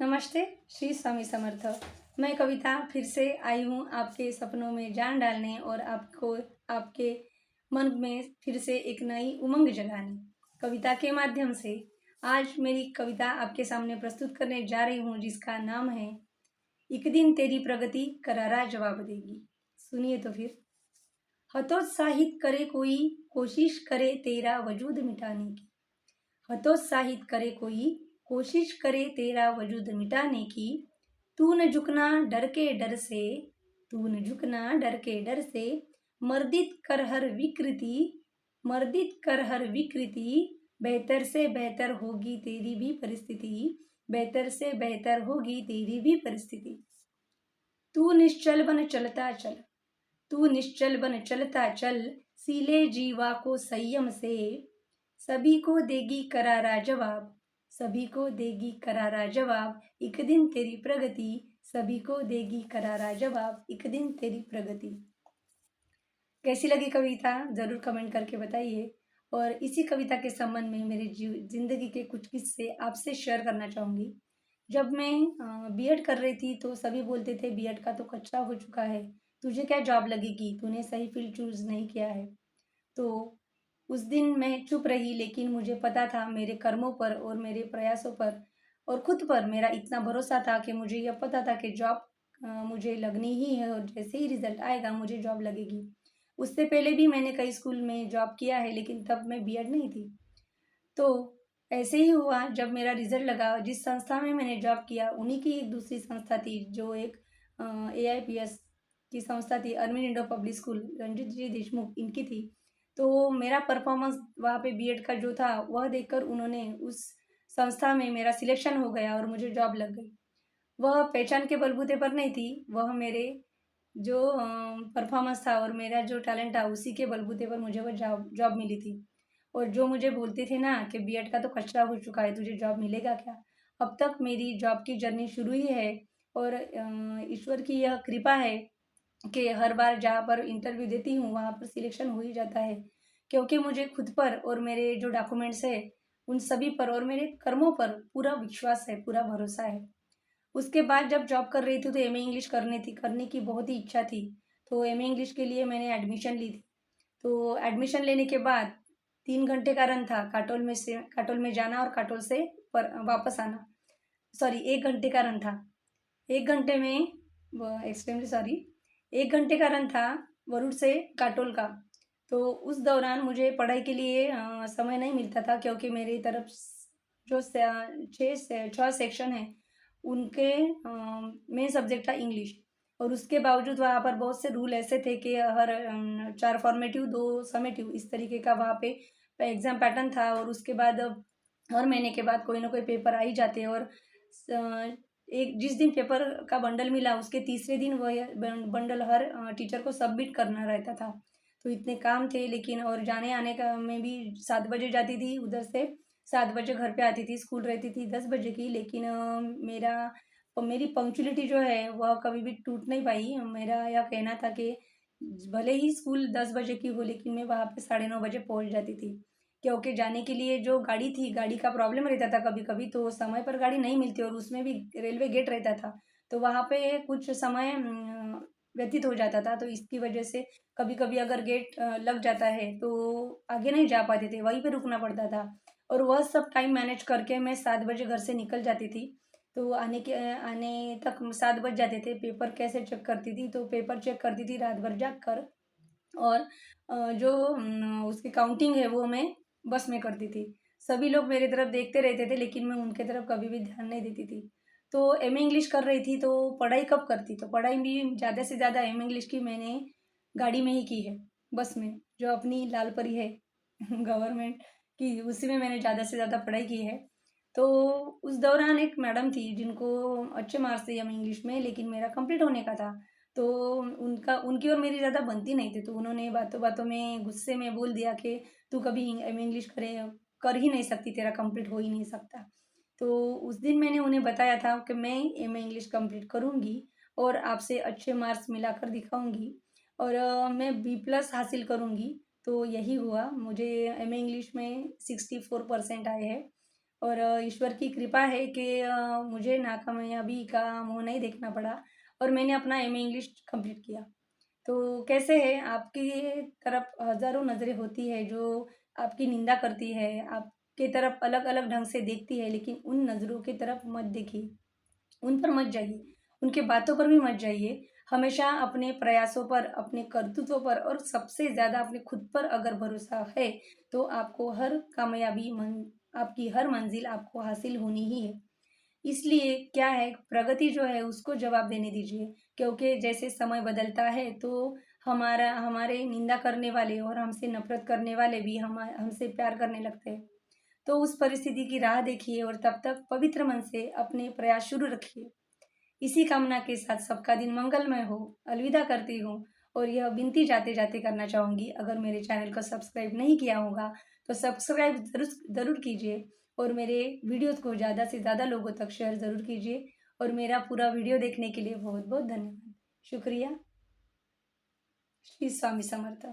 नमस्ते। श्री स्वामी समर्थ। मैं कविता फिर से आई हूँ आपके सपनों में जान डालने और आपको आपके मन में फिर से एक नई उमंग जगाने। कविता के माध्यम से आज मेरी कविता आपके सामने प्रस्तुत करने जा रही हूँ, जिसका नाम है एक दिन तेरी प्रगति करारा जवाब देगी। सुनिए तो फिर। हतोत्साहित करे कोई, कोशिश करे तेरा वजूद मिटाने की। हतोत्साहित करे कोई, कोशिश करे तेरा वजूद मिटाने की। तू न झुकना डर के डर से, तू न झुकना डर के डर से। मर्दित कर हर विकृति, मर्दित कर हर विकृति। बेहतर से बेहतर होगी तेरी भी परिस्थिति, बेहतर से बेहतर होगी तेरी भी परिस्थिति। तू निश्चल बन चलता चल, तू निश्चल बन चलता चल। सीले जीवा को संयम से, सभी को देगी करारा जवाब, सभी को देगी करारा जवाब। एक दिन तेरी प्रगति, सभी को देगी करारा जवाब। एक दिन तेरी प्रगति। कैसी लगी कविता ज़रूर कमेंट करके बताइए। और इसी कविता के संबंध में मेरी जिंदगी के कुछ किस्से आपसे शेयर करना चाहूँगी। जब मैं बीएड कर रही थी तो सभी बोलते थे बीएड का तो कचरा हो चुका है, तुझे क्या जॉब लगेगी, तूने सही फील्ड चूज नहीं किया है। तो उस दिन मैं चुप रही, लेकिन मुझे पता था मेरे कर्मों पर और मेरे प्रयासों पर और खुद पर मेरा इतना भरोसा था कि मुझे यह पता था कि जॉब मुझे लगनी ही है और जैसे ही रिजल्ट आएगा मुझे जॉब लगेगी। उससे पहले भी मैंने कई स्कूल में जॉब किया है, लेकिन तब मैं बीएड नहीं थी। तो ऐसे ही हुआ, जब मेरा रिजल्ट लगा, जिस संस्था में मैंने जॉब किया उन्हीं की एक दूसरी संस्था थी, जो एक AIPS की संस्था थी, अर्विंद इंडो पब्लिक स्कूल, रंजित जी देशमुख इनकी थी। तो मेरा परफॉर्मेंस वहाँ पे बीएड का जो था वह देखकर उन्होंने उस संस्था में मेरा सिलेक्शन हो गया और मुझे जॉब लग गई। वह पहचान के बलबूते पर नहीं थी, वह मेरे जो परफॉर्मेंस था और मेरा जो टैलेंट था उसी के बलबूते पर मुझे वह जॉब मिली थी। और जो मुझे बोलते थे ना कि बीएड का तो कचरा हो चुका है, तुझे जॉब मिलेगा क्या, अब तक मेरी जॉब की जर्नी शुरू ही है। और ईश्वर की यह कृपा है कि हर बार जहाँ पर इंटरव्यू देती हूँ वहाँ पर सिलेक्शन हो ही जाता है, क्योंकि मुझे खुद पर और मेरे जो डॉक्यूमेंट्स है उन सभी पर और मेरे कर्मों पर पूरा विश्वास है, पूरा भरोसा है। उसके बाद जब जॉब कर रही थी तो एमए इंग्लिश करने की बहुत ही इच्छा थी। तो एमए इंग्लिश के लिए मैंने एडमिशन ली थी। तो एडमिशन लेने के बाद 3 घंटे का रन था, काटोल में जाना और काटोल से वापस आना। सॉरी, 1 घंटे का रन था। 1 घंटे में एक्सट्रीमली सॉरी, 1 घंटे का रन था वरुड़ से काटोल का। तो उस दौरान मुझे पढ़ाई के लिए समय नहीं मिलता था, क्योंकि मेरी तरफ जो 6 सेक्शन है उनके मेन सब्जेक्ट था इंग्लिश। और उसके बावजूद वहाँ पर बहुत से रूल ऐसे थे कि हर 4 फॉर्मेटिव 2 समेटिव इस तरीके का वहाँ पे एग्ज़ाम पैटर्न था। और उसके बाद हर महीने के बाद कोई ना कोई पेपर आ ही जाते। और एक जिस दिन पेपर का बंडल मिला उसके तीसरे दिन वह बंडल हर टीचर को सबमिट करना रहता था। तो इतने काम थे, लेकिन और जाने आने का मैं भी 7 बजे जाती थी उधर से, 7 बजे घर पे आती थी। स्कूल रहती थी 10 बजे की, लेकिन मेरी पंक्चुअलिटी जो है वह कभी भी टूट नहीं पाई। मेरा यह कहना था कि भले ही स्कूल 10 बजे की हो, लेकिन मैं वहाँ पे 9:30 बजे पहुँच जाती थी, क्योंकि जाने के लिए जो गाड़ी थी, गाड़ी का प्रॉब्लम रहता था कभी कभी, तो समय पर गाड़ी नहीं मिलती और उसमें भी रेलवे गेट रहता था। तो वहाँ पे कुछ समय व्यतीत हो जाता था। तो इसकी वजह से कभी कभी अगर गेट लग जाता है तो आगे नहीं जा पाते थे, वहीं पे रुकना पड़ता था। और वह सब टाइम मैनेज करके मैं 7 बजे घर से निकल जाती थी। तो आने तक 7 बज जाते थे। पेपर कैसे चेक करती थी, तो पेपर चेक करती थी रात भर जाग कर। और जो उसकी काउंटिंग है वो मैं बस में करती थी। सभी लोग मेरी तरफ देखते रहते थे, लेकिन मैं उनके तरफ कभी भी ध्यान नहीं देती थी। तो एमए इंग्लिश कर रही थी, तो पढ़ाई कब करती, तो पढ़ाई भी ज़्यादा से ज़्यादा एमए इंग्लिश की मैंने गाड़ी में ही की है, बस में, जो अपनी लाल परी है गवर्नमेंट की, उसी में मैंने ज़्यादा से ज़्यादा पढ़ाई की है। तो उस दौरान एक मैडम थी जिनको अच्छे मार्क्स थे एमए इंग्लिश में, लेकिन मेरा कंप्लीट होने का था। तो उनकी और मेरी ज़्यादा बनती नहीं थी। तो उन्होंने बातों बातों में गुस्से में बोल दिया कि तू कभी एमए इंग्लिश कर ही नहीं सकती, तेरा कंप्लीट हो ही नहीं सकता। तो उस दिन मैंने उन्हें बताया था कि मैं एमए इंग्लिश कंप्लीट करूँगी और आपसे अच्छे मार्क्स मिलाकर दिखाऊंगी और मैं B+ हासिल करूँगी। तो यही हुआ, मुझे एमए इंग्लिश में 64% आए हैं। और ईश्वर की कृपा है कि मुझे नाकामयाबी का मुंह नहीं देखना पड़ा और मैंने अपना एमए इंग्लिश कंप्लीट किया। तो कैसे है, आपकी तरफ हज़ारों नज़रें होती है जो आपकी निंदा करती है, आपके तरफ अलग-अलग ढंग से देखती है, लेकिन उन नज़रों की तरफ मत देखिए, उन पर मत जाइए, उनके बातों पर भी मत जाइए। हमेशा अपने प्रयासों पर, अपने कर्तृत्व पर और सबसे ज़्यादा अपने खुद पर अगर भरोसा है, तो आपको हर कामयाबी आपकी हर मंज़िल आपको हासिल होनी ही है। इसलिए क्या है, प्रगति जो है उसको जवाब देने दीजिए, क्योंकि जैसे समय बदलता है तो हमारा हमारे निंदा करने वाले और हमसे नफ़रत करने वाले भी हमसे प्यार करने लगते हैं। तो उस परिस्थिति की राह देखिए और तब तक पवित्र मन से अपने प्रयास शुरू रखिए। इसी कामना के साथ सबका दिन मंगलमय हो। अलविदा करती हूँ और यह विनती जाते-जाते करना चाहूँगी, अगर मेरे चैनल को सब्सक्राइब नहीं किया होगा, तो सब्सक्राइब ज़रूर ज़रूर कीजिए और मेरे वीडियोज़ को ज़्यादा से ज़्यादा लोगों तक शेयर ज़रूर कीजिए और मेरा पूरा वीडियो देखने के लिए बहुत-बहुत धन्यवाद। शुक्रिया। श्री स्वामी समर्थ।